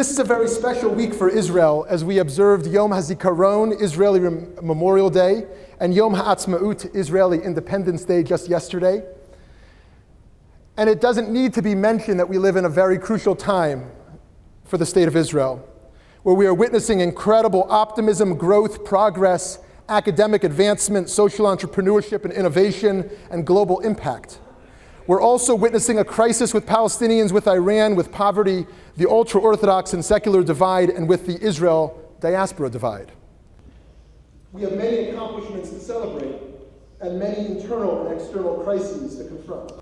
This is a very special week for Israel as we observed Yom HaZikaron, Israeli Memorial Day, and Yom HaAtzmaut, Israeli Independence Day, just yesterday. And it doesn't need to be mentioned that we live in a very crucial time for the state of Israel, where we are witnessing incredible optimism, growth, progress, academic advancement, social entrepreneurship and innovation, and global impact. We're also witnessing a crisis with Palestinians, with Iran, with poverty, the ultra-Orthodox and secular divide, and with the Israel diaspora divide. We have many accomplishments to celebrate and many internal and external crises to confront.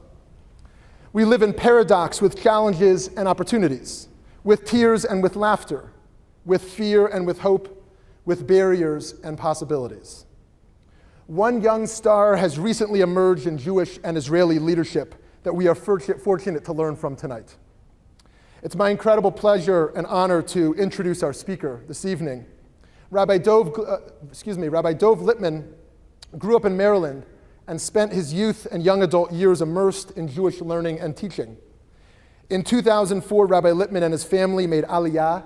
We live in paradox with challenges and opportunities, with tears and with laughter, with fear and with hope, with barriers and possibilities. One young star has recently emerged in Jewish and Israeli leadership that we are fortunate to learn from tonight. It's my incredible pleasure and honor to introduce our speaker this evening. Rabbi Dov Lipman grew up in Maryland and spent his youth and young adult years immersed in Jewish learning and teaching. In 2004, Rabbi Lipman and his family made Aliyah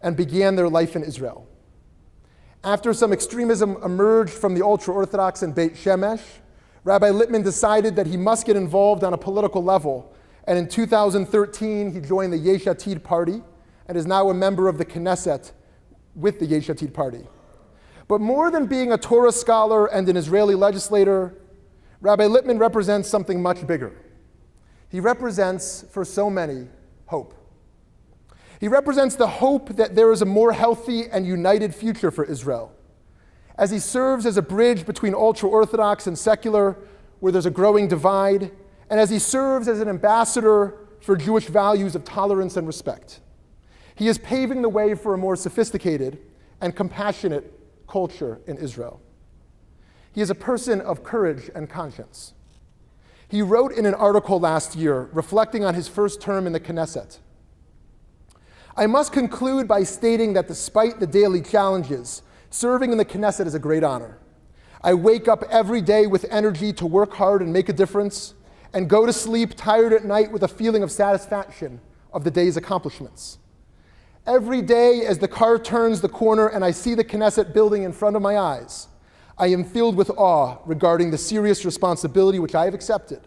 and began their life in Israel. After some extremism emerged from the ultra-Orthodox in Beit Shemesh, Rabbi Lipman decided that he must get involved on a political level, and in 2013 he joined the Yesh Atid party and is now a member of the Knesset with the Yesh Atid party. But more than being a Torah scholar and an Israeli legislator, Rabbi Lipman represents something much bigger. He represents, for so many, hope. He represents the hope that there is a more healthy and united future for Israel, as he serves as a bridge between ultra-Orthodox and secular, where there's a growing divide, and as he serves as an ambassador for Jewish values of tolerance and respect. He is paving the way for a more sophisticated and compassionate culture in Israel. He is a person of courage and conscience. He wrote in an article last year, reflecting on his first term in the Knesset, "I must conclude by stating that despite the daily challenges, serving in the Knesset is a great honor. I wake up every day with energy to work hard and make a difference, and go to sleep tired at night with a feeling of satisfaction of the day's accomplishments. Every day as the car turns the corner and I see the Knesset building in front of my eyes, I am filled with awe regarding the serious responsibility which I have accepted.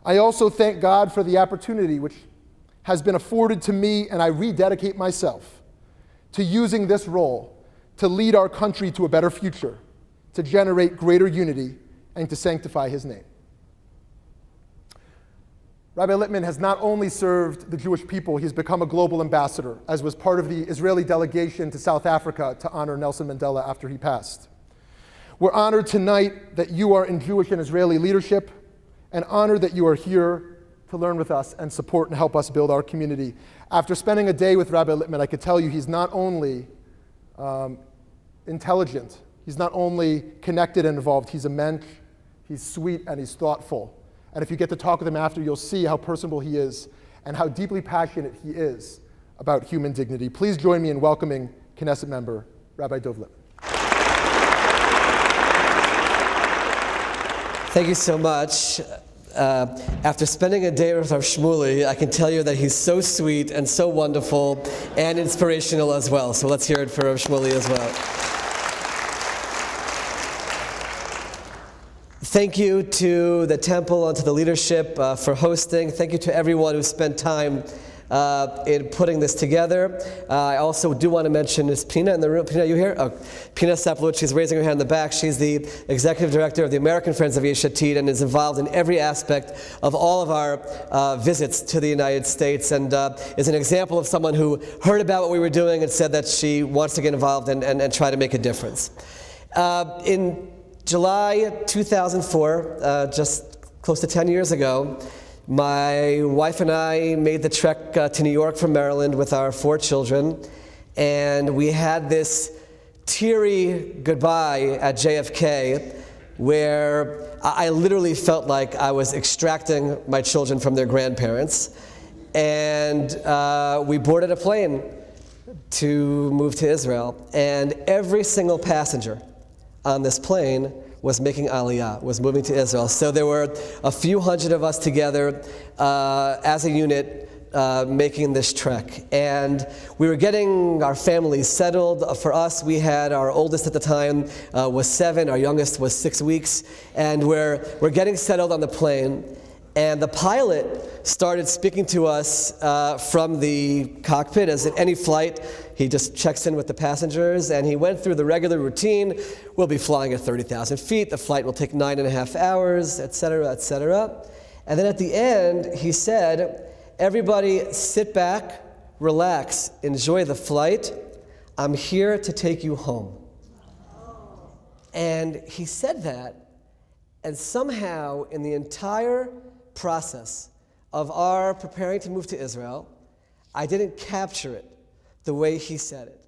I also thank God for the opportunity which has been afforded to me, and I rededicate myself to using this role to lead our country to a better future, to generate greater unity, and to sanctify his name." Rabbi Lipman has not only served the Jewish people, he's become a global ambassador, as was part of the Israeli delegation to South Africa to honor Nelson Mandela after he passed. We're honored tonight that you are in Jewish and Israeli leadership, and honored that you are here to learn with us and support and help us build our community. After spending a day with Rabbi Lipman, I could tell you he's not only intelligent, he's not only connected and involved, he's a mensch, he's sweet, and he's thoughtful. And if you get to talk with him after, you'll see how personable he is and how deeply passionate he is about human dignity. Please join me in welcoming Knesset member Rabbi Dov Lipman. Thank you so much. After spending a day with our Shmuley, I can tell you that he's so sweet and so wonderful and inspirational as well. So let's hear it for our Shmuley as well. Thank you to the temple and to the leadership for hosting. Thank you to everyone who spent time in putting this together. I also do want to mention, is Pina in the room? Pina, you here? Oh, Pina Sapluch, she's raising her hand in the back. She's the executive director of the American Friends of Yesh Atid and is involved in every aspect of all of our visits to the United States, and is an example of someone who heard about what we were doing and said that she wants to get involved and try to make a difference. In July 2004, just close to 10 years ago, my wife and I made the trek to New York from Maryland with our 4 children, and we had this teary goodbye at JFK where I literally felt like I was extracting my children from their grandparents, and we boarded a plane to move to Israel, and every single passenger on this plane was making Aliyah, was moving to Israel. So there were a few hundred of us together as a unit making this trek. And we were getting our families settled. For us, we had our oldest at the time was 7, our youngest was 6 weeks, and we're getting settled on the plane. And the pilot started speaking to us from the cockpit. As in any flight, he just checks in with the passengers, and he went through the regular routine. We'll be flying at 30,000 feet. The flight will take 9.5 hours, et cetera, et cetera. And then at the end, he said, everybody sit back, relax, enjoy the flight. I'm here to take you home. And he said that, and somehow in the entire process of our preparing to move to Israel, I didn't capture it the way he said it.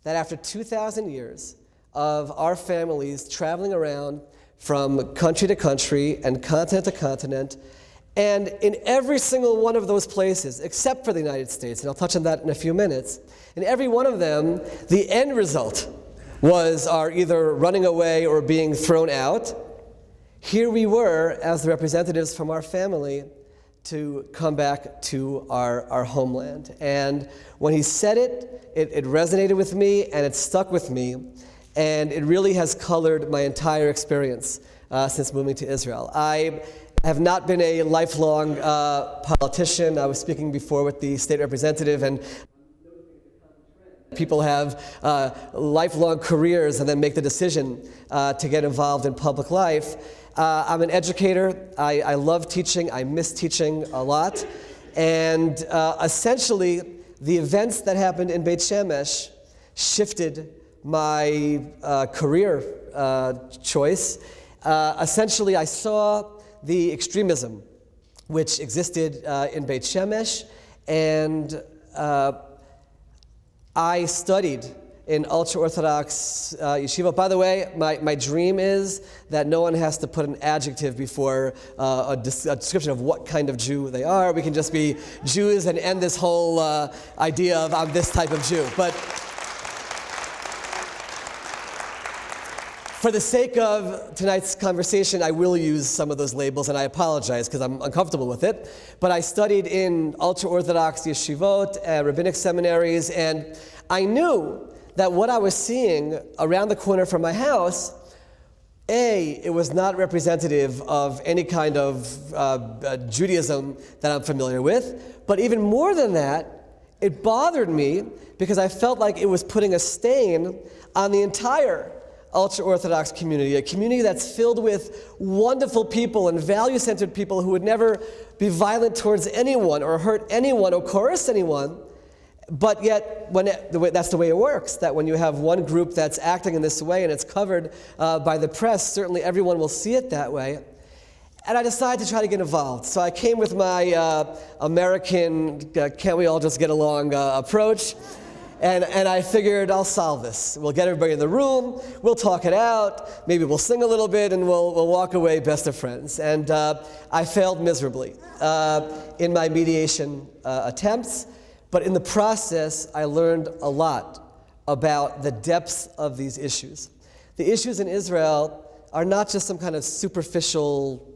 That after 2,000 years of our families traveling around from country to country and continent to continent, and in every single one of those places, except for the United States, and I'll touch on that in a few minutes, in every one of them, the end result was our either running away or being thrown out. Here we were, as the representatives from our family, to come back to our homeland. And when he said it, it resonated with me, and it stuck with me, and it really has colored my entire experience since moving to Israel. I have not been a lifelong politician. I was speaking before with the state representative, and people have lifelong careers and then make the decision to get involved in public life. I'm an educator. I love teaching. I miss teaching a lot. And essentially, the events that happened in Beit Shemesh shifted my career choice. Essentially, I saw the extremism which existed in Beit Shemesh, and I studied in ultra-Orthodox yeshiva. By the way, my dream is that no one has to put an adjective before a description of what kind of Jew they are. We can just be Jews and end this whole idea of I'm this type of Jew. But for the sake of tonight's conversation, I will use some of those labels, and I apologize because I'm uncomfortable with it. But I studied in ultra-Orthodox yeshivot, rabbinic seminaries, and I knew that what I was seeing around the corner from my house, it was not representative of any kind of Judaism that I'm familiar with. But even more than that, it bothered me because I felt like it was putting a stain on the entire ultra-Orthodox community, a community that's filled with wonderful people and value-centered people who would never be violent towards anyone or hurt anyone or coerce anyone. But yet, that's the way it works, that when you have one group that's acting in this way and it's covered by the press, certainly everyone will see it that way. And I decided to try to get involved. So I came with my American, can't we all just get along approach. And I figured I'll solve this. We'll get everybody in the room, we'll talk it out, maybe we'll sing a little bit, and we'll walk away best of friends. And I failed miserably in my mediation attempts. But in the process, I learned a lot about the depths of these issues. The issues in Israel are not just some kind of superficial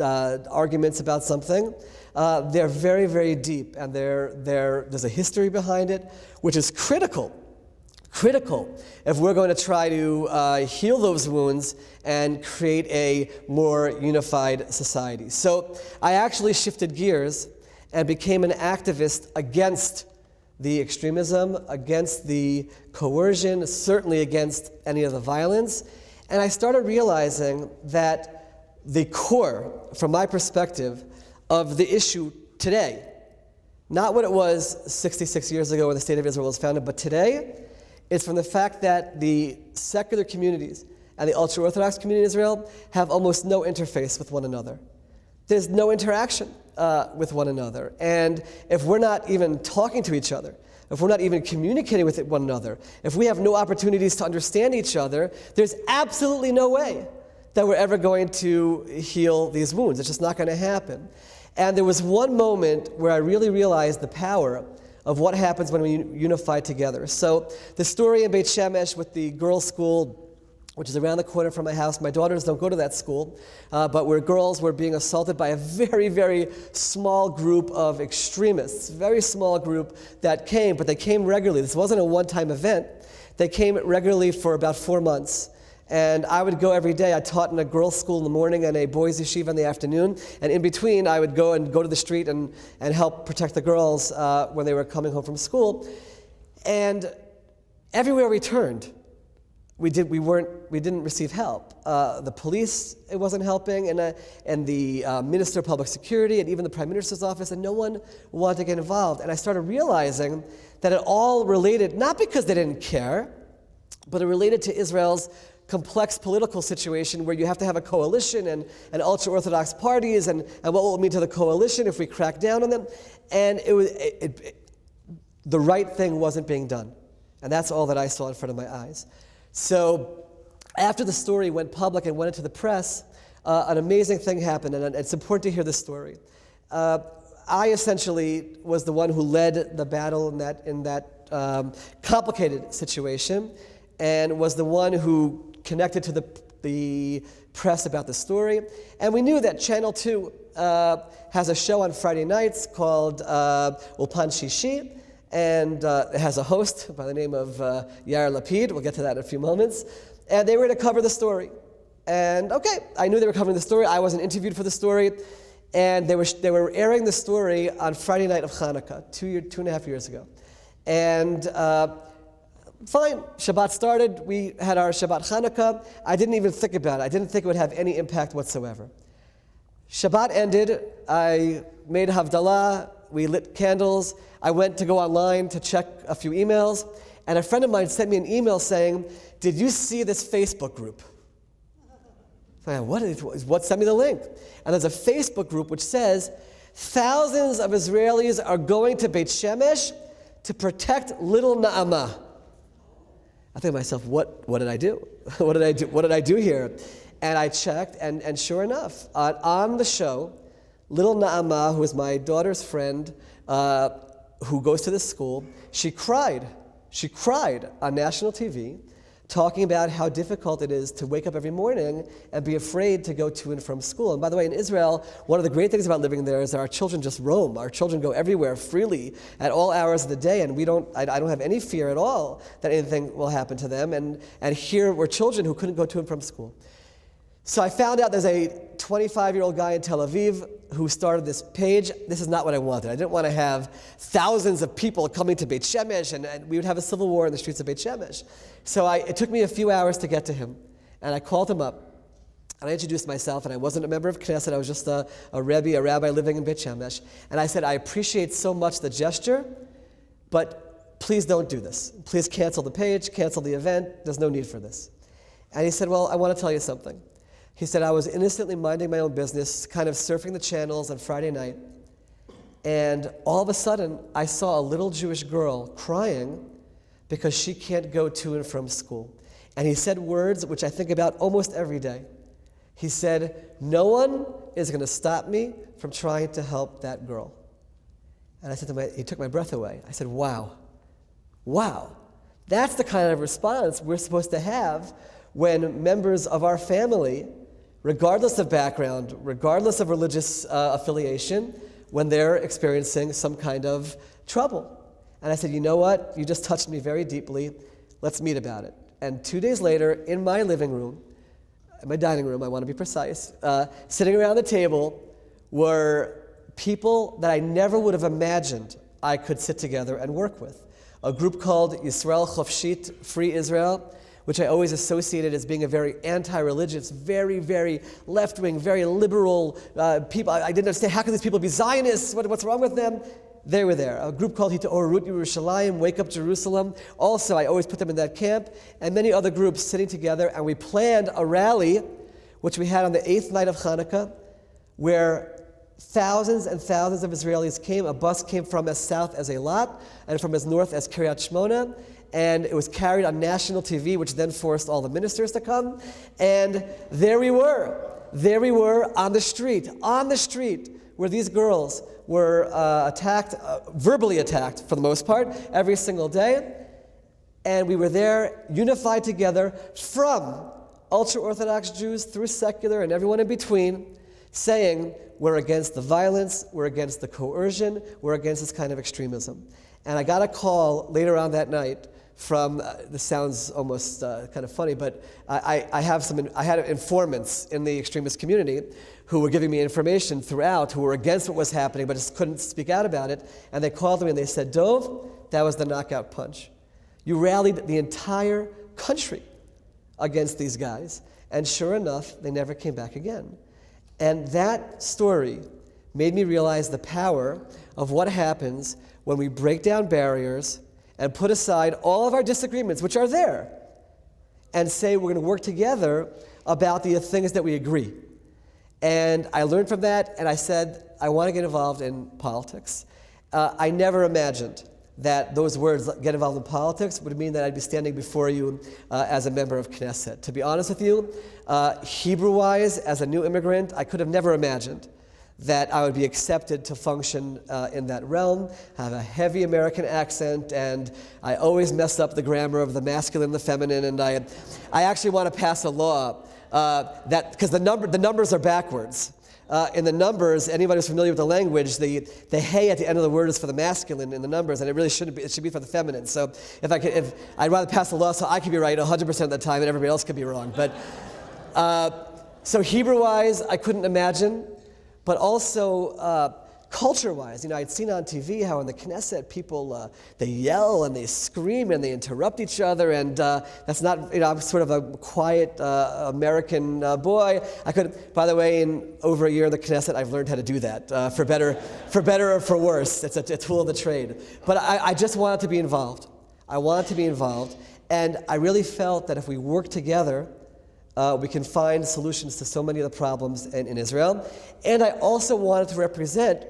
arguments about something. They're very, very deep, and there's a history behind it, which is critical if we're going to try to heal those wounds and create a more unified society. So I actually shifted gears and became an activist against the extremism, against the coercion, certainly against any of the violence. And I started realizing that the core, from my perspective, of the issue today, not what it was 66 years ago when the State of Israel was founded, but today, is from the fact that the secular communities and the ultra-Orthodox community in Israel have almost no interface with one another. There's no interaction with one another. And if we're not even talking to each other, if we're not even communicating with one another, if we have no opportunities to understand each other, there's absolutely no way that we're ever going to heal these wounds. It's just not going to happen. And there was one moment where I really realized the power of what happens when we unify together. So the story in Beit Shemesh with the girls' school which is around the corner from my house. My daughters don't go to that school, but where girls were being assaulted by a very, very small group of extremists, very small group that came, but they came regularly. This wasn't a one-time event. They came regularly for about 4 months. And I would go every day. I taught in a girls' school in the morning and a boys' yeshiva in the afternoon. And in between, I would go to the street and help protect the girls when they were coming home from school. And everywhere we turned, we didn't receive help. The police, it wasn't helping, and the Minister of Public Security, and even the Prime Minister's office, and no one wanted to get involved. And I started realizing that it all related, not because they didn't care, but it related to Israel's complex political situation where you have to have a coalition and ultra-Orthodox parties, and what will it mean to the coalition if we crack down on them? And the right thing wasn't being done. And that's all that I saw in front of my eyes. So after the story went public and went into the press, an amazing thing happened, and it's important to hear this story. I essentially was the one who led the battle in that complicated situation, and was the one who connected to the press about the story. And we knew that Channel 2 has a show on Friday nights called Ulpan Shishi, and it has a host by the name of Yair Lapid. We'll get to that in a few moments. And they were to cover the story. And okay, I knew they were covering the story. I wasn't interviewed for the story. And they were airing the story on Friday night of Hanukkah, 2.5 years ago. And fine, Shabbat started. We had our Shabbat Hanukkah. I didn't even think about it. I didn't think it would have any impact whatsoever. Shabbat ended. I made Havdalah. We lit candles. I went to go online to check a few emails, and a friend of mine sent me an email saying, "Did you see this Facebook group?" I said, what sent me the link? And there's a Facebook group which says, thousands of Israelis are going to Beit Shemesh to protect little Na'amah. I think to myself, what did I do? What did I do here? And I checked, and sure enough, on the show, little Na'amah, who is my daughter's friend, who goes to this school, she cried. She cried on national TV, talking about how difficult it is to wake up every morning and be afraid to go to and from school. And by the way, in Israel, one of the great things about living there is that our children just roam. Our children go everywhere freely at all hours of the day, and I don't have any fear at all that anything will happen to them. And here were children who couldn't go to and from school. So I found out there's a 25-year-old guy in Tel Aviv who started this page. This is not what I wanted. I didn't want to have thousands of people coming to Beit Shemesh, and we would have a civil war in the streets of Beit Shemesh. So it took me a few hours to get to him, and I called him up, and I introduced myself, and I wasn't a member of Knesset. I was just a rabbi living in Beit Shemesh. And I said, I appreciate so much the gesture, but please don't do this. Please cancel the page, cancel the event. There's no need for this. And he said, well, I want to tell you something. He said, I was innocently minding my own business, kind of surfing the channels on Friday night, and all of a sudden, I saw a little Jewish girl crying because she can't go to and from school. And he said words which I think about almost every day. He said, no one is going to stop me from trying to help that girl. And I said to he took my breath away. I said, wow. That's the kind of response we're supposed to have when members of our family, regardless of background, regardless of religious affiliation, when they're experiencing some kind of trouble. And I said, you know what? You just touched me very deeply. Let's meet about it. And 2 days later, in my living room, in my dining room, I want to be precise, sitting around the table were people that I never would have imagined I could sit together and work with. A group called Yisrael Chofshit, Free Israel, which I always associated as being a very anti-religious, very, very left-wing, very liberal people. I didn't understand, how can these people be Zionists? What's wrong with them? They were there. A group called Hitaorut Yerushalayim, Wake Up Jerusalem. Also, I always put them in that camp. And many other groups sitting together, and we planned a rally, which we had on the 8th night of Hanukkah, where thousands and thousands of Israelis came. A bus came from as south as Eilat, and from as north as Kiryat Shmona. And it was carried on national TV, which then forced all the ministers to come. And there we were on the street, where these girls were attacked, verbally attacked for the most part, every single day. And we were there, unified together from ultra-Orthodox Jews through secular and everyone in between, saying we're against the violence, we're against the coercion, we're against this kind of extremism. And I got a call later on that night from, this sounds almost kind of funny, but I had informants in the extremist community who were giving me information throughout, who were against what was happening, but just couldn't speak out about it. And they called me and they said, Dov, that was the knockout punch. You rallied the entire country against these guys. And sure enough, they never came back again. And that story made me realize the power of what happens when we break down barriers and put aside all of our disagreements, which are there, and say we're going to work together about the things that we agree. And I learned from that, and I said, I want to get involved in politics. I never imagined that those words, get involved in politics, would mean that I'd be standing before you as a member of Knesset. To be honest with you, Hebrew-wise, as a new immigrant, I could have never imagined that I would be accepted to function in that realm. I have a heavy American accent, and I always mess up the grammar of the masculine and the feminine, and I actually want to pass a law that, because the numbers are backwards. In the numbers, anybody who's familiar with the language, the hey at the end of the word is for the masculine in the numbers, and it really shouldn't be. It should be for the feminine. So if I'd rather pass a law so I could be right 100% of the time, and everybody else could be wrong. But so Hebrew-wise, I couldn't imagine, but also culture-wise, I'd seen on TV how in the Knesset people they yell and they scream and they interrupt each other, and that's not. I'm sort of a quiet American boy. I could, by the way, in over a year in the Knesset, I've learned how to do that for better or for worse. It's a tool of the trade. But I just wanted to be involved. I wanted to be involved, and I really felt that if we work together, we can find solutions to so many of the problems in Israel. And I also wanted to represent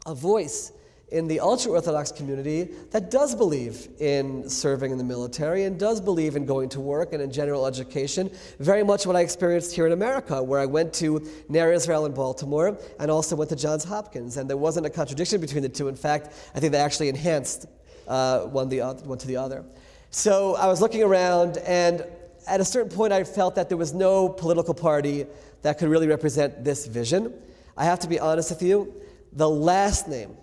a voice in the ultra-Orthodox community that does believe in serving in the military and does believe in going to work and in general education, very much what I experienced here in America, where I went to Ner Israel in Baltimore and also went to Johns Hopkins. And there wasn't a contradiction between the two. In fact, I think they actually enhanced one to the other. So I was looking around, and at a certain point I felt that there was no political party that could really represent this vision. I have to be honest with you, the last name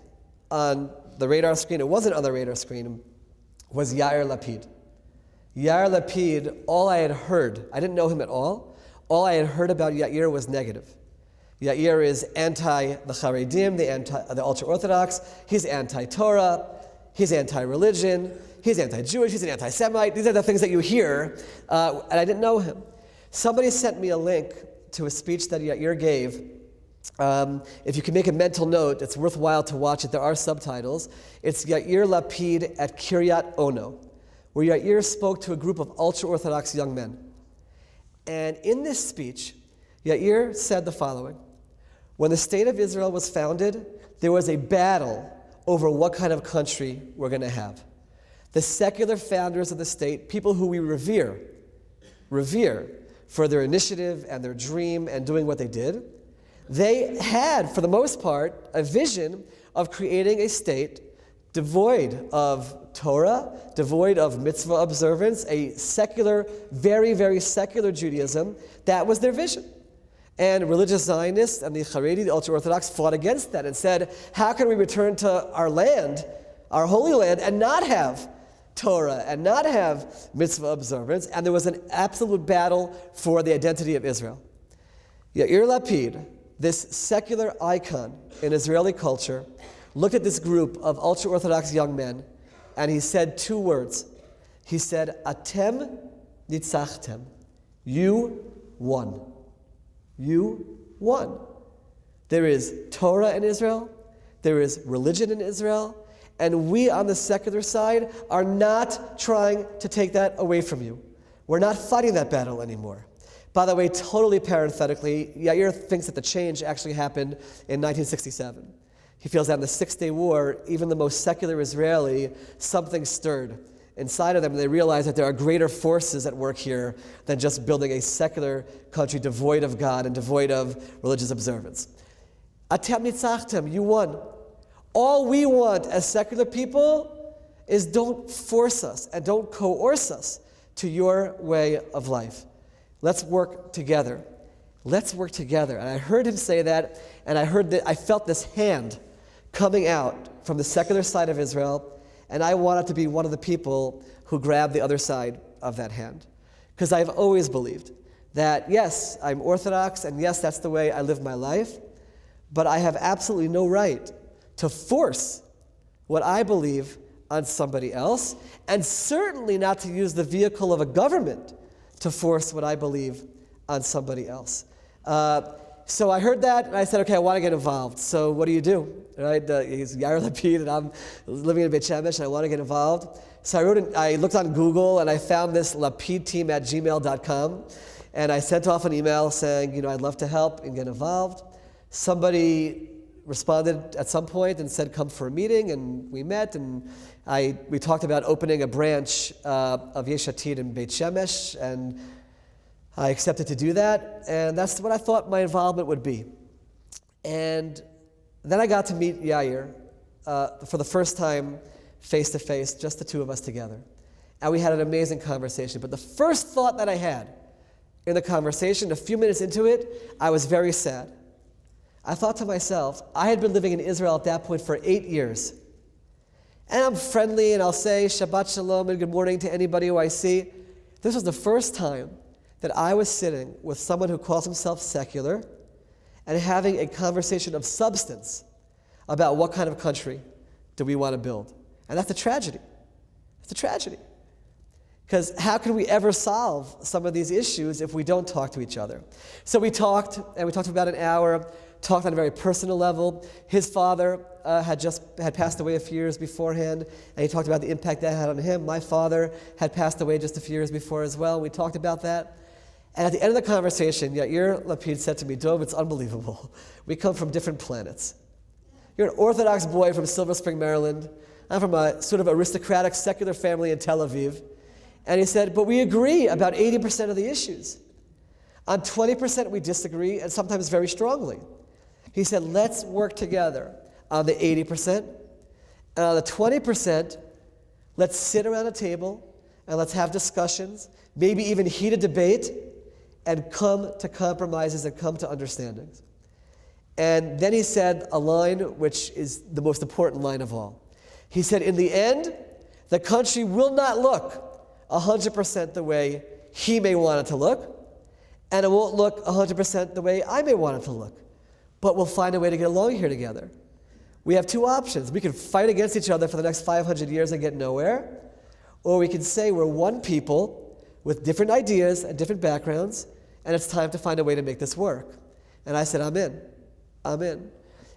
on the radar screen, it wasn't on the radar screen, was Yair Lapid. Yair Lapid, all I had heard, I didn't know him at all I had heard about Yair was negative. Yair is anti the Haredim, the ultra-Orthodox, he's anti-Torah, he's anti-religion, he's anti-Jewish, he's an anti-Semite. These are the things that you hear, and I didn't know him. Somebody sent me a link to a speech that Yair gave. If you can make a mental note, it's worthwhile to watch it. There are subtitles. It's Yair Lapid at Kiryat Ono, where Yair spoke to a group of ultra-Orthodox young men. And in this speech, Yair said the following: when the state of Israel was founded, there was a battle over what kind of country we're going to have. The secular founders of the state, people who we revere for their initiative and their dream and doing what they did, they had, for the most part, a vision of creating a state devoid of Torah, devoid of mitzvah observance, a secular, very, very secular Judaism. That was their vision. And religious Zionists and the Haredi, the ultra-Orthodox, fought against that and said, how can we return to our land, our holy land, and not have Torah and not have mitzvah observance? And there was an absolute battle for the identity of Israel. Yair Lapid, this secular icon in Israeli culture, looked at this group of ultra-Orthodox young men, and he said two words. He said, Atem nitzachtem. You won. You won. There is Torah in Israel. There is religion in Israel. And we on the secular side are not trying to take that away from you. We're not fighting that battle anymore. By the way, totally parenthetically, Yair thinks that the change actually happened in 1967. He feels that in the Six-Day War, even the most secular Israeli, something stirred inside of them, and they realized that there are greater forces at work here than just building a secular country devoid of God and devoid of religious observance. Atem nitzachtem, you won. All we want as secular people is don't force us and don't coerce us to your way of life. let's work together. Let's work together. And I heard him say that, and I felt this hand coming out from the secular side of Israel, and I wanted to be one of the people who grabbed the other side of that hand. Because I've always believed that, yes, I'm Orthodox, and yes, that's the way I live my life, but I have absolutely no right to force what I believe on somebody else, and certainly not to use the vehicle of a government to force what I believe on somebody else. So I heard that, and I said, okay, I want to get involved. So what do you do? Right? He's Yair Lapid, and I'm living in Beit Shemesh, and I want to get involved. So I looked on Google, and I found this lapidteam@gmail.com, and I sent off an email saying, I'd love to help and get involved. Somebody responded at some point and said, come for a meeting, and we met, and we talked about opening a branch of Yesh Atid in Beit Shemesh, and I accepted to do that, and that's what I thought my involvement would be. And then I got to meet Yair for the first time, face-to-face, just the two of us together. And we had an amazing conversation. But the first thought that I had in the conversation, a few minutes into it, I was very sad. I thought to myself, I had been living in Israel at that point for 8 years. And I'm friendly, and I'll say Shabbat Shalom and good morning to anybody who I see. This was the first time that I was sitting with someone who calls himself secular and having a conversation of substance about what kind of country do we want to build. And that's a tragedy. It's a tragedy. Because how can we ever solve some of these issues if we don't talk to each other? So we talked, and we talked for about an hour, talked on a very personal level. His father had passed away a few years beforehand, and he talked about the impact that had on him. My father had passed away just a few years before as well. We talked about that. And at the end of the conversation, Yair Lapid said to me, Dov, it's unbelievable. We come from different planets. You're an Orthodox boy from Silver Spring, Maryland. I'm from a sort of aristocratic secular family in Tel Aviv. And he said, but we agree about 80% of the issues. On 20% we disagree, and sometimes very strongly. He said, let's work together on the 80%. And on the 20%, let's sit around a table and let's have discussions, maybe even heated debate, and come to compromises and come to understandings. And then he said a line which is the most important line of all. He said, in the end, the country will not look 100% the way he may want it to look, and it won't look 100% the way I may want it to look. But we'll find a way to get along here together. We have two options. We can fight against each other for the next 500 years and get nowhere, or we can say we're one people with different ideas and different backgrounds, and it's time to find a way to make this work. And I said, I'm in. I'm in.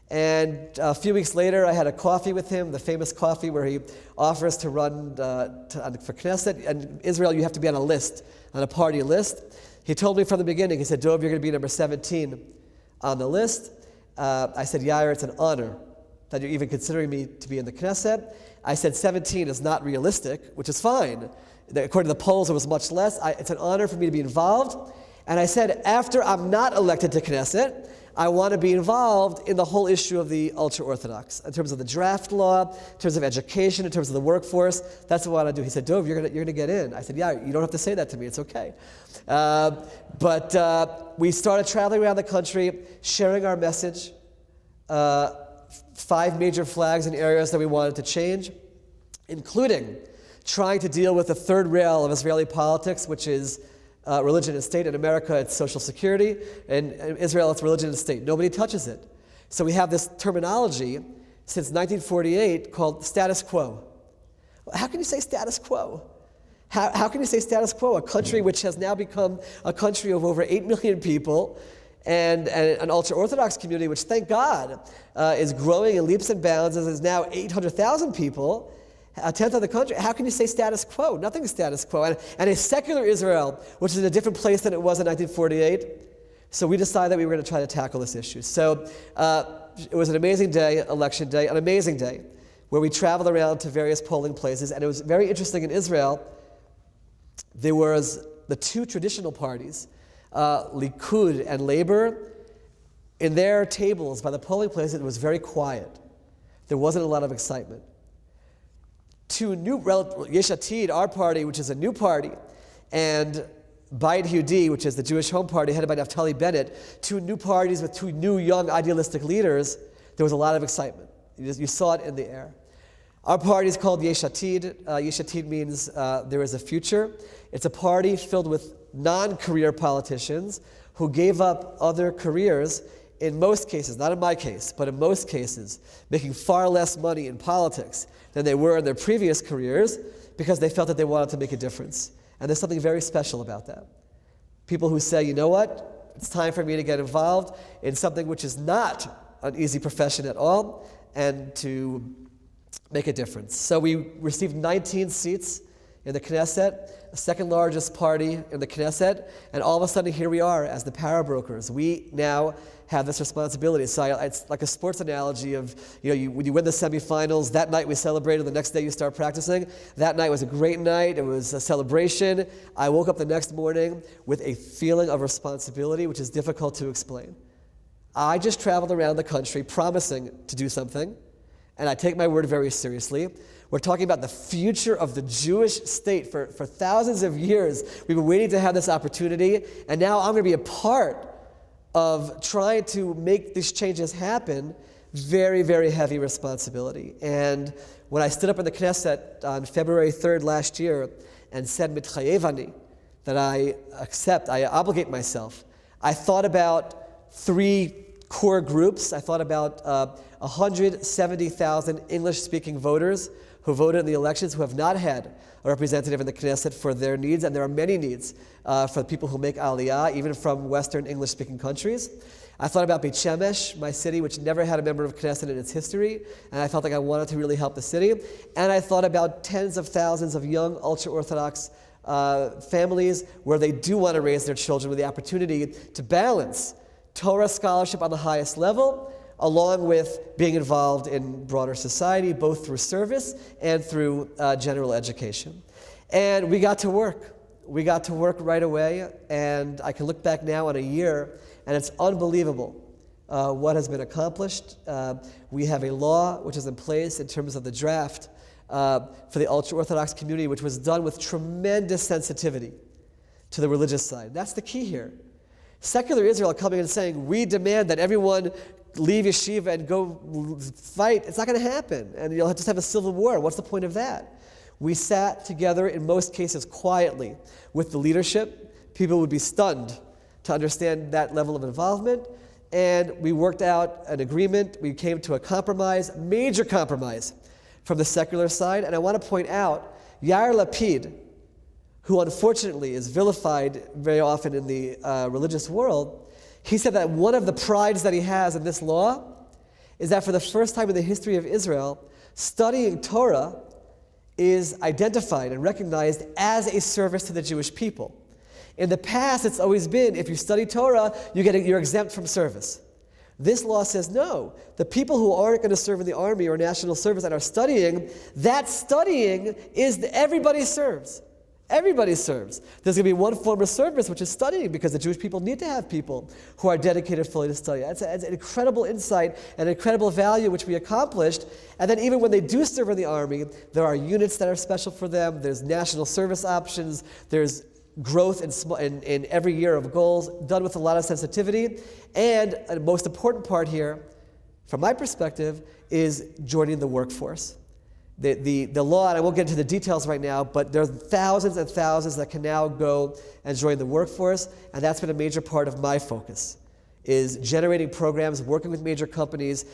And a few weeks later, I had a coffee with him, the famous coffee where he offers to run for Knesset. And in Israel, you have to be on a list, on a party list. He told me from the beginning, he said, Dov, you're going to be number 17 on the list. I said, Yair, it's an honor that you're even considering me to be in the Knesset. I said 17 is not realistic, which is fine. According to the polls, it was much less. It's an honor for me to be involved. And I said, after I'm not elected to Knesset, I want to be involved in the whole issue of the ultra-Orthodox, in terms of the draft law, in terms of education, in terms of the workforce. That's what I want to do. He said, Dov, you're going to get in. I said, yeah, you don't have to say that to me. It's okay. But we started traveling around the country, sharing our message, 5 major flags in areas that we wanted to change, including trying to deal with the third rail of Israeli politics, which is religion and state. In America, it's Social Security. In Israel, it's religion and state. Nobody touches it. So we have this terminology since 1948 called status quo. How can you say status quo? How can you say status quo? A country which has now become a country of over 8 million people and an ultra-Orthodox community which, thank God, is growing in leaps and bounds, and is now 800,000 people, a tenth of the country. How can you say status quo? Nothing is status quo. And a secular Israel, which is in a different place than it was in 1948. So we decided that we were going to try to tackle this issue. So it was an amazing day, election day, an amazing day, where we traveled around to various polling places. And it was very interesting in Israel. There was the two traditional parties, Likud and Labor. In their tables by the polling places, it was very quiet. There wasn't a lot of excitement. To Yesh Atid, our party, which is a new party, and Beit Yehudi, which is the Jewish Home Party headed by Naftali Bennett, two new parties with two new young idealistic leaders, there was a lot of excitement. You saw it in the air. Our party is called Yesh Atid. Yesh Atid means there is a future. It's a party filled with non-career politicians who gave up other careers, in most cases, not in my case, but in most cases, making far less money in politics than they were in their previous careers because they felt that they wanted to make a difference. And there's something very special about that. People who say, you know what, it's time for me to get involved in something which is not an easy profession at all, and to make a difference. So we received 19 seats in the Knesset, the second largest party in the Knesset, and all of a sudden here we are as the power brokers. We now have this responsibility. So it's like a sports analogy of, when you win the semifinals, that night we celebrated, the next day you start practicing. That night was a great night, it was a celebration. I woke up the next morning with a feeling of responsibility, which is difficult to explain. I just traveled around the country promising to do something, and I take my word very seriously. We're talking about the future of the Jewish state. For thousands of years, we've been waiting to have this opportunity, and now I'm going to be a part of trying to make these changes happen. Very, very heavy responsibility. And when I stood up in the Knesset on February 3rd last year and said, Mitchayev ani, that I obligate myself, I thought about three core groups. I thought about 170,000 English-speaking voters who voted in the elections who have not had a representative in the Knesset for their needs, and there are many needs for people who make Aliyah, even from Western English-speaking countries. I thought about Beit Shemesh, my city, which never had a member of Knesset in its history, and I felt like I wanted to really help the city. And I thought about tens of thousands of young ultra-Orthodox families where they do want to raise their children with the opportunity to balance Torah scholarship on the highest level, along with being involved in broader society, both through service and through general education. And we got to work. We got to work right away, and I can look back now on a year, and it's unbelievable what has been accomplished. We have a law which is in place in terms of the draft for the ultra-Orthodox community, which was done with tremendous sensitivity to the religious side. That's the key here. Secular Israel coming and saying, we demand that everyone leave yeshiva and go fight. It's not going to happen. And you'll just have a civil war. What's the point of that? We sat together, in most cases, quietly with the leadership. People would be stunned to understand that level of involvement. And we worked out an agreement. We came to a compromise, major compromise, from the secular side. And I want to point out, Yair Lapid, who unfortunately is vilified very often in the religious world, he said that one of the prides that he has in this law is that for the first time in the history of Israel, studying Torah is identified and recognized as a service to the Jewish people. In the past, it's always been, if you study Torah, you're exempt from service. This law says no. The people who aren't going to serve in the army or national service and are studying, that studying is everybody serves. Everybody serves. There's going to be one form of service, which is studying, because the Jewish people need to have people who are dedicated fully to study. It's an incredible insight and incredible value which we accomplished. And then even when they do serve in the army, there are units that are special for them. There's national service options. There's growth in every year of goals, done with a lot of sensitivity. And the most important part here, from my perspective, is joining the workforce. The law, and I won't get into the details right now, but there are thousands and thousands that can now go and join the workforce, and that's been a major part of my focus, is generating programs, working with major companies,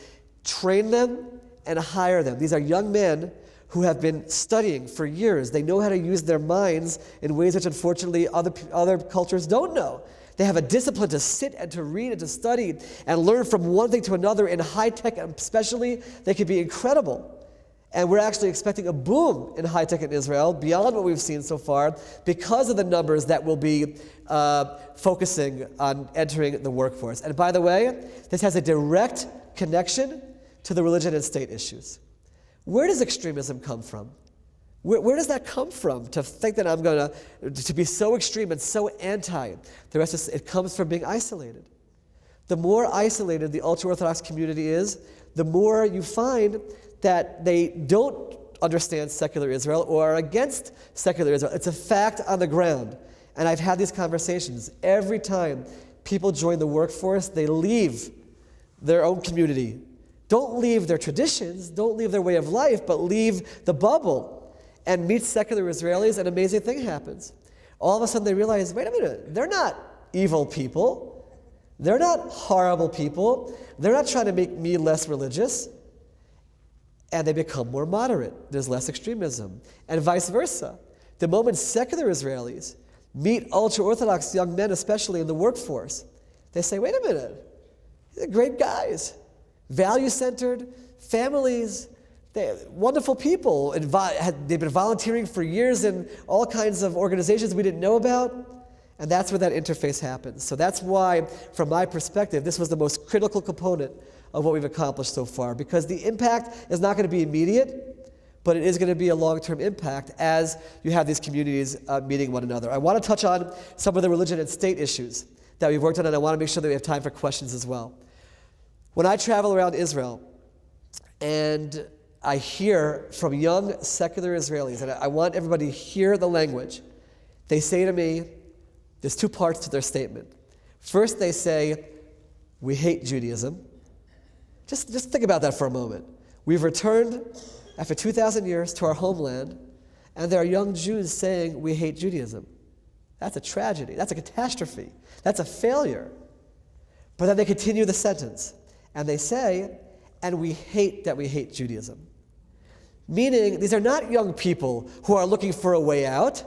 train them and hire them. These are young men who have been studying for years. They know how to use their minds in ways which unfortunately other cultures don't know. They have a discipline to sit and to read and to study and learn from one thing to another in high tech, especially. They can be incredible. And we're actually expecting a boom in high tech in Israel beyond what we've seen so far because of the numbers that will be focusing on entering the workforce. And by the way, this has a direct connection to the religion and state issues. Where does extremism come from? Where does that come from? To think that I'm going to be so extreme and so anti the rest of it comes from being isolated. The more isolated the ultra-Orthodox community is, the more you find that they don't understand secular Israel or are against secular Israel. It's a fact on the ground. And I've had these conversations. Every time people join the workforce, they leave their own community. Don't leave their traditions, don't leave their way of life, but leave the bubble and meet secular Israelis. An amazing thing happens. All of a sudden they realize, wait a minute, they're not evil people. They're not horrible people. They're not trying to make me less religious. And they become more moderate. There's less extremism. And vice versa. The moment secular Israelis meet ultra-Orthodox young men, especially in the workforce, they say, wait a minute, they're great guys, value-centered, families, wonderful people. They've been volunteering for years in all kinds of organizations we didn't know about, and that's where that interface happens. So that's why, from my perspective, this was the most critical component of what we've accomplished so far, because the impact is not going to be immediate, but it is going to be a long-term impact as you have these communities meeting one another. I want to touch on some of the religion and state issues that we've worked on, and I want to make sure that we have time for questions as well. When I travel around Israel, and I hear from young secular Israelis, and I want everybody to hear the language, they say to me, there's two parts to their statement. First, they say, we hate Judaism. Just think about that for a moment. We've returned after 2,000 years to our homeland, and there are young Jews saying we hate Judaism. That's a tragedy. That's a catastrophe. That's a failure. But then they continue the sentence, and they say, and we hate that we hate Judaism. Meaning, these are not young people who are looking for a way out.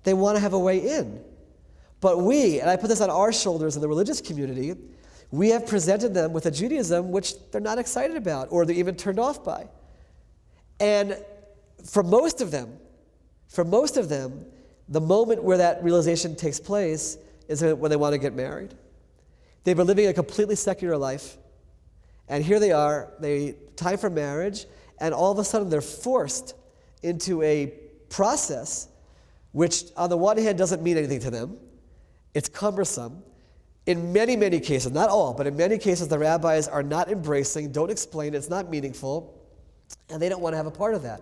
They want to have a way in. But we, and I put this on our shoulders in the religious community, we have presented them with a Judaism which they're not excited about, or they're even turned off by. And for most of them, the moment where that realization takes place is when they want to get married. They've been living a completely secular life, and here they are, time for marriage, and all of a sudden they're forced into a process which on the one hand doesn't mean anything to them. It's cumbersome. In many, many cases, not all, but in many cases the rabbis are not embracing, don't explain, it's not meaningful, and they don't want to have a part of that.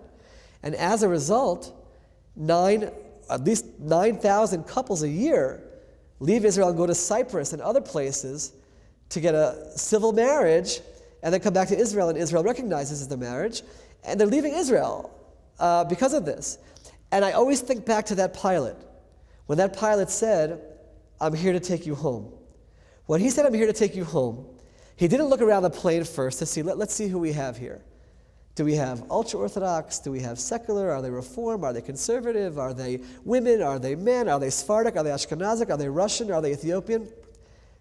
And as a result, at least 9,000 couples a year leave Israel and go to Cyprus and other places to get a civil marriage, and then come back to Israel, and Israel recognizes the marriage, and they're leaving Israel because of this. And I always think back to that pilot. When that pilot said, I'm here to take you home. When he said, I'm here to take you home, he didn't look around the plane first to see, let's see who we have here. Do we have ultra-Orthodox? Do we have secular? Are they Reform? Are they conservative? Are they women? Are they men? Are they Sephardic? Are they Ashkenazic? Are they Russian? Are they Ethiopian?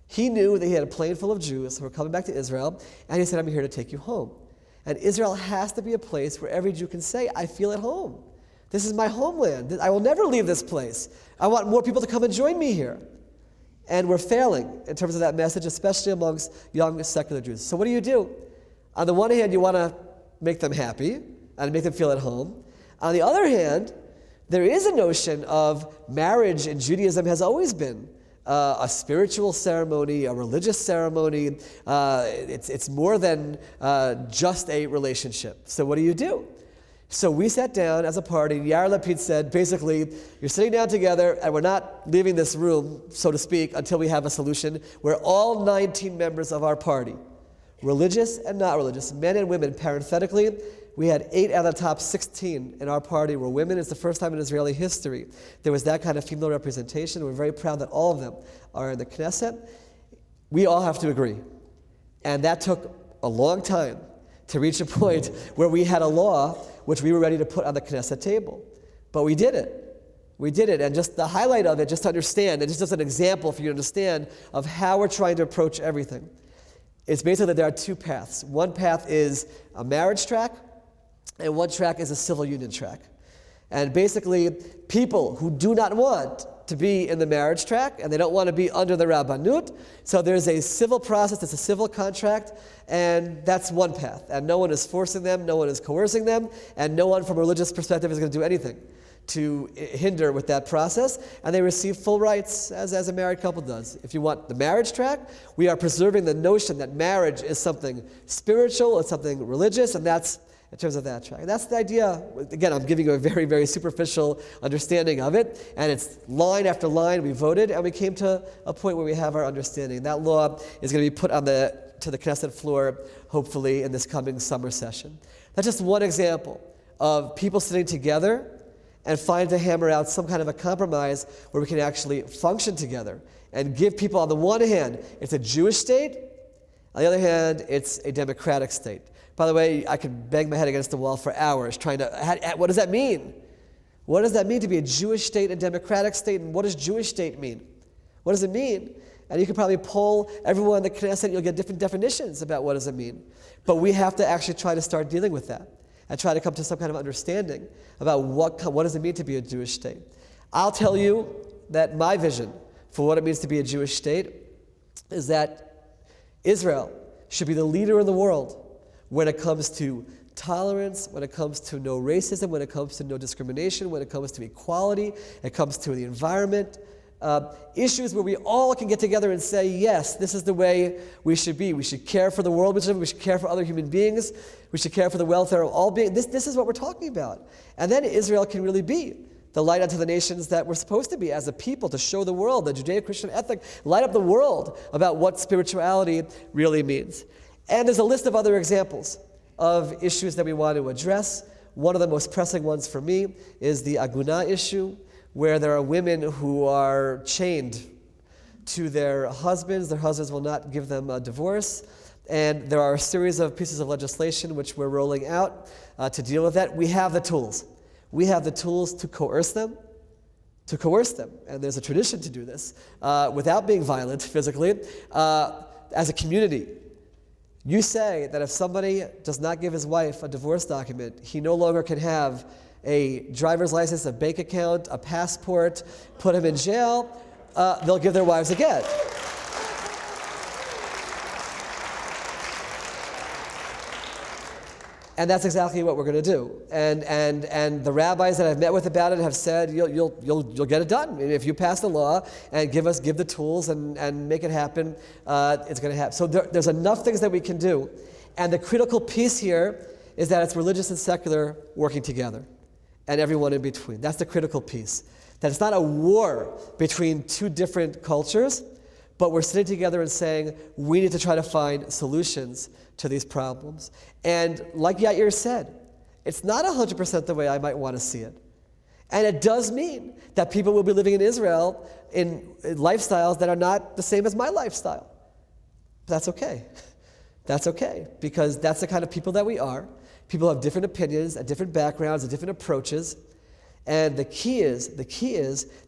He knew that he had a plane full of Jews who were coming back to Israel, and he said, I'm here to take you home. And Israel has to be a place where every Jew can say, I feel at home. This is my homeland. I will never leave this place. I want more people to come and join me here. And we're failing in terms of that message, especially amongst young secular Jews. So what do? On the one hand, you want to make them happy and make them feel at home. On the other hand, there is a notion of marriage in Judaism has always been a spiritual ceremony, a religious ceremony. It's more than just a relationship. So what do? So we sat down as a party, and Yair Lapid said, basically, you're sitting down together, and we're not leaving this room, so to speak, until we have a solution where all 19 members of our party, religious and not religious, men and women, parenthetically, we had 8 out of the top 16 in our party were women. It's the first time in Israeli history there was that kind of female representation. We're very proud that all of them are in the Knesset. We all have to agree. And that took a long time to reach a point where we had a law which we were ready to put on the Knesset table. But we did it. And just the highlight of it, just to understand, and just as an example for you to understand of how we're trying to approach everything, it's basically that there are 2 paths. One path is a marriage track, and one track is a civil union track. And basically, people who do not want to be in the marriage track, and they don't want to be under the Rabbanut, so there's a civil process, it's a civil contract, and that's one path. And no one is forcing them, no one is coercing them, and no one from a religious perspective is going to do anything to hinder with that process, and they receive full rights as a married couple does. If you want the marriage track, we are preserving the notion that marriage is something spiritual, it's something religious, and that's in terms of that track. And that's the idea. Again, I'm giving you a very, very superficial understanding of it, and it's line after line. We voted, and we came to a point where we have our understanding. That law is going to be put to the Knesset floor, hopefully, in this coming summer session. That's just one example of people sitting together and find to hammer out some kind of a compromise where we can actually function together and give people, on the one hand, it's a Jewish state, on the other hand, it's a democratic state. By the way, I could bang my head against the wall for hours trying to, what does that mean? What does that mean to be a Jewish state, a democratic state, and what does Jewish state mean? What does it mean? And you could probably poll everyone in the Knesset, you'll get different definitions about what does it mean. But we have to actually try to start dealing with that and try to come to some kind of understanding about what does it mean to be a Jewish state. I'll tell you that my vision for what it means to be a Jewish state is that Israel should be the leader in the world when it comes to tolerance, when it comes to no racism, when it comes to no discrimination, when it comes to equality, it comes to the environment, issues where we all can get together and say, yes, this is the way we should be. We should care for the world, we should care for other human beings, we should care for the welfare of all beings. This is what we're talking about. And then Israel can really be the light unto the nations that we're supposed to be as a people, to show the world, the Judeo-Christian ethic, light up the world about what spirituality really means. And there's a list of other examples of issues that we want to address. One of the most pressing ones for me is the Aguna issue, where there are women who are chained to their husbands. Their husbands will not give them a divorce. And there are a series of pieces of legislation which we're rolling out to deal with that. We have the tools. We have the tools to coerce them. And there's a tradition to do this without being violent physically. As a community, you say that if somebody does not give his wife a divorce document, he no longer can have a driver's license, a bank account, a passport, put him in jail, they'll give their wives a get. And that's exactly what we're going to do. And the rabbis that I've met with about it have said, you'll get it done. And if you pass the law and give the tools and make it happen, it's going to happen. So there's enough things that we can do. And the critical piece here is that it's religious and secular working together, and everyone in between. That's the critical piece. That it's not a war between two different cultures, but we're sitting together and saying, we need to try to find solutions to these problems. And like Yair said, it's not 100% the way I might want to see it. And it does mean that people will be living in Israel in lifestyles that are not the same as my lifestyle. But that's okay. That's okay, because that's the kind of people that we are. People have different opinions, and different backgrounds, and different approaches. And the key is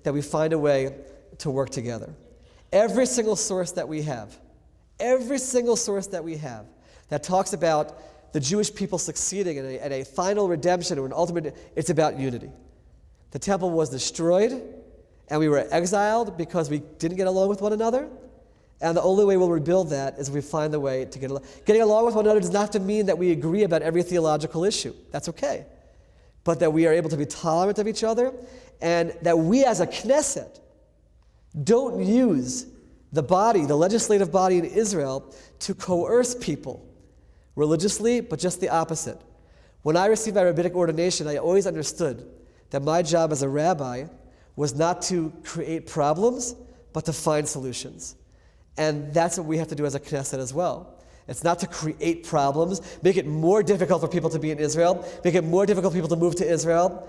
that we find a way to work together. Every single source that we have that talks about the Jewish people succeeding in a final redemption or an ultimate, it's about unity. The temple was destroyed, and we were exiled because we didn't get along with one another. And the only way we'll rebuild that is if we find the way to get along. Getting along with one another does not have to mean that we agree about every theological issue. That's okay. But that we are able to be tolerant of each other, and that we as a Knesset don't use the legislative body in Israel, to coerce people religiously, but just the opposite. When I received my rabbinic ordination, I always understood that my job as a rabbi was not to create problems, but to find solutions. And that's what we have to do as a Knesset as well. It's not to create problems, make it more difficult for people to be in Israel, make it more difficult for people to move to Israel.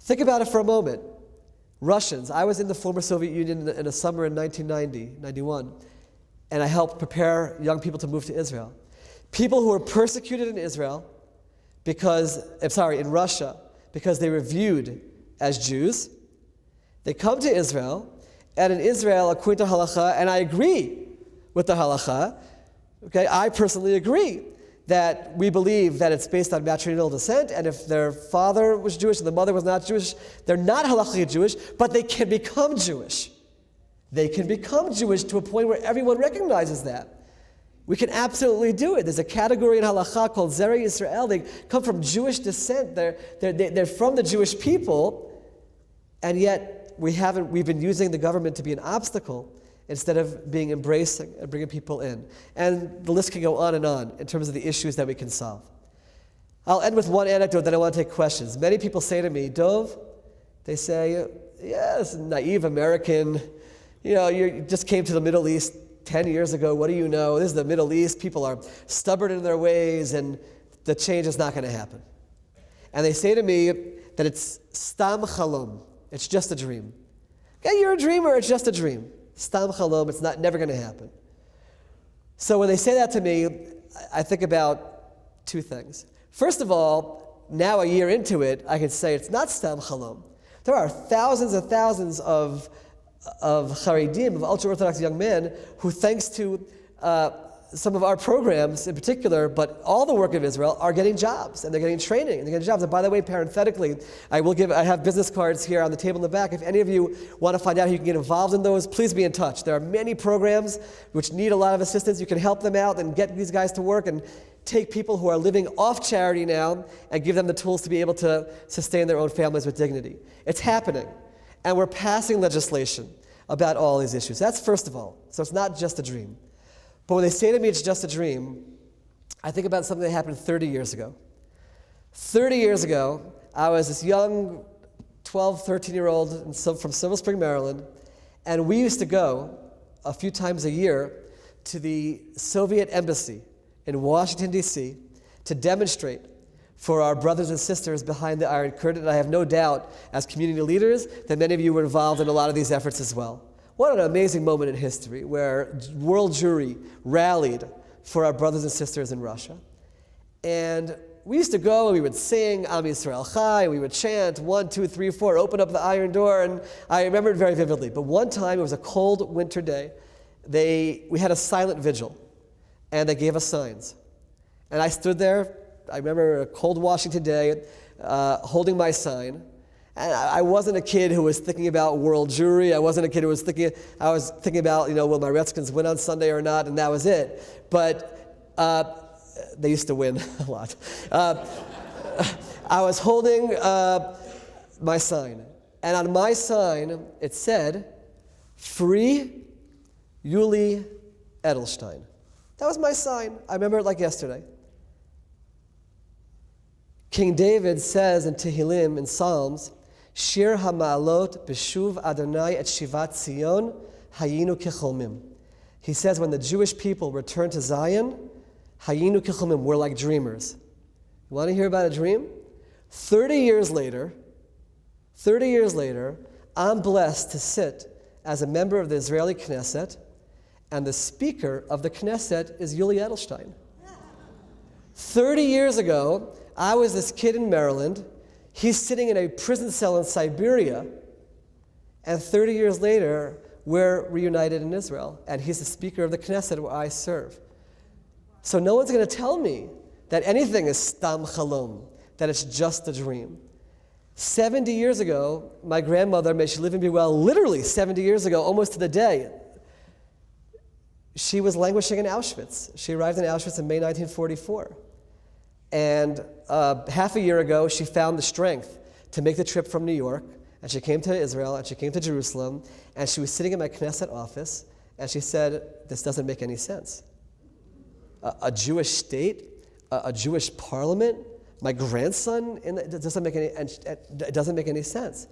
Think about it for a moment. Russians. I was in the former Soviet Union in the summer in 1990, 91, and I helped prepare young people to move to Israel. People who were persecuted in Russia, because they were viewed as Jews, they come to Israel, and in Israel, according to halakha, and I agree with the halakha, okay, I personally agree that we believe that it's based on matrilineal descent, and if their father was Jewish and the mother was not Jewish, they're not halachically Jewish, but they can become Jewish. They can become Jewish to a point where everyone recognizes that. We can absolutely do it. There's a category in halakha called Zerei Yisrael. They come from Jewish descent. They're from the Jewish people, and yet we've been using the government to be an obstacle instead of being embracing and bringing people in. And the list can go on and on in terms of the issues that we can solve. I'll end with one anecdote, then I want to take questions. Many people say to me, Dov, they say, yeah, this is naive American, you just came to the Middle East 10 years ago, what do you know? This is the Middle East, people are stubborn in their ways, and the change is not going to happen. And they say to me that it's stam chalom, it's just a dream. Okay, you're a dreamer, it's just a dream. Stam chalom, it's never going to happen. So when they say that to me, I think about two things. First of all, now a year into it, I can say it's not stam chalom. There are thousands and thousands of Haredim, of ultra-Orthodox young men, who thanks to some of our programs in particular, but all the work of Israel, are getting jobs, and they're getting training, and they're getting jobs. And by the way, parenthetically, I have business cards here on the table in the back. If any of you want to find out how you can get involved in those, please be in touch. There are many programs which need a lot of assistance. You can help them out and get these guys to work and take people who are living off charity now and give them the tools to be able to sustain their own families with dignity. It's happening. And we're passing legislation about all these issues. That's first of all. So it's not just a dream. But when they say to me it's just a dream, I think about something that happened 30 years ago. 30 years ago, I was this young 12, 13-year-old from Silver Spring, Maryland, and we used to go a few times a year to the Soviet embassy in Washington, D.C. to demonstrate for our brothers and sisters behind the Iron Curtain. And I have no doubt, as community leaders, that many of you were involved in a lot of these efforts as well. What an amazing moment in history where world Jewry rallied for our brothers and sisters in Russia. And we used to go and we would sing Am Yisrael Chai, we would chant 1, 2, 3, 4, open up the iron door, and I remember it very vividly. But one time, it was a cold winter day, we had a silent vigil, and they gave us signs. And I stood there, I remember a cold Washington day, holding my sign. And I wasn't a kid who was thinking about world Jewry. I wasn't a kid who was thinking, I was thinking about, will my Redskins win on Sunday or not, and that was it. But they used to win a lot. I was holding my sign. And on my sign, it said, Free Yuli Edelstein. That was my sign. I remember it like yesterday. King David says in Tehillim, in Psalms, Shir HaMa'alot B'shuv Adonai et Shivat Zion Hayinu Kecholmim. He says when the Jewish people return to Zion, Hayinu Kecholmim, we're like dreamers. You want to hear about a dream? 30 years later, I'm blessed to sit as a member of the Israeli Knesset, and the speaker of the Knesset is Yuli Edelstein. 30 years ago, I was this kid in Maryland. He's sitting in a prison cell in Siberia. And 30 years later, we're reunited in Israel. And he's the speaker of the Knesset where I serve. So no one's going to tell me that anything is stam chalom, that it's just a dream. 70 years ago, my grandmother, may she live and be well, literally 70 years ago, almost to the day, she was languishing in Auschwitz. She arrived in Auschwitz in May 1944. And half a year ago, she found the strength to make the trip from New York, and she came to Israel, and she came to Jerusalem, and she was sitting in my Knesset office, and she said, this doesn't make any sense. A Jewish state, a Jewish parliament, my grandson, it doesn't make any sense.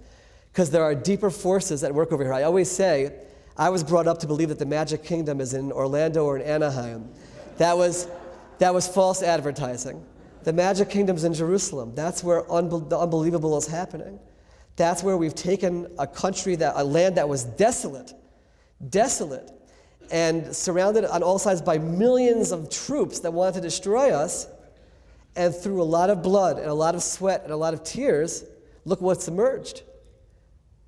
Because there are deeper forces at work over here. I always say, I was brought up to believe that the Magic Kingdom is in Orlando or in Anaheim. That was false advertising. The Magic Kingdom's in Jerusalem. That's where the unbelievable is happening. That's where we've taken a land that was desolate, and surrounded on all sides by millions of troops that wanted to destroy us, and through a lot of blood and a lot of sweat and a lot of tears, look what's emerged.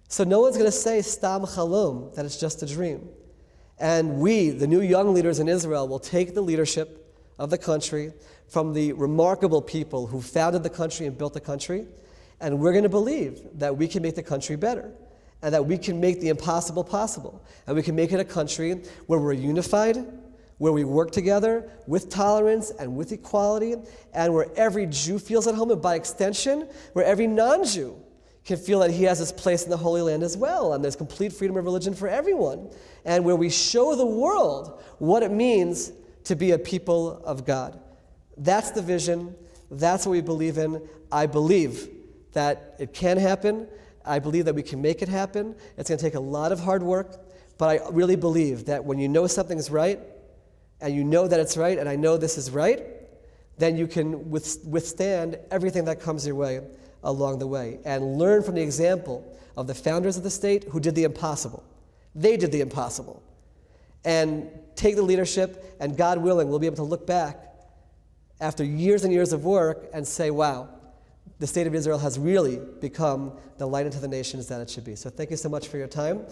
So no one's going to say stam chalom, that it's just a dream. And we, the new young leaders in Israel, will take the leadership of the country from the remarkable people who founded the country and built the country, and we're going to believe that we can make the country better, and that we can make the impossible possible, and we can make it a country where we're unified, where we work together with tolerance and with equality, and where every Jew feels at home, and by extension, where every non-Jew can feel that he has his place in the Holy Land as well, and there's complete freedom of religion for everyone, and where we show the world what it means to be a people of God. That's the vision. That's what we believe in. I believe that it can happen. I believe that we can make it happen. It's going to take a lot of hard work, but I really believe that when you know something is right, and you know that it's right, and I know this is right, then you can withstand everything that comes your way along the way, and learn from the example of the founders of the state who did the impossible. They did the impossible. And take the leadership, and God willing, we'll be able to look back after years and years of work and say, wow, the state of Israel has really become the light unto the nations that it should be. So thank you so much for your time.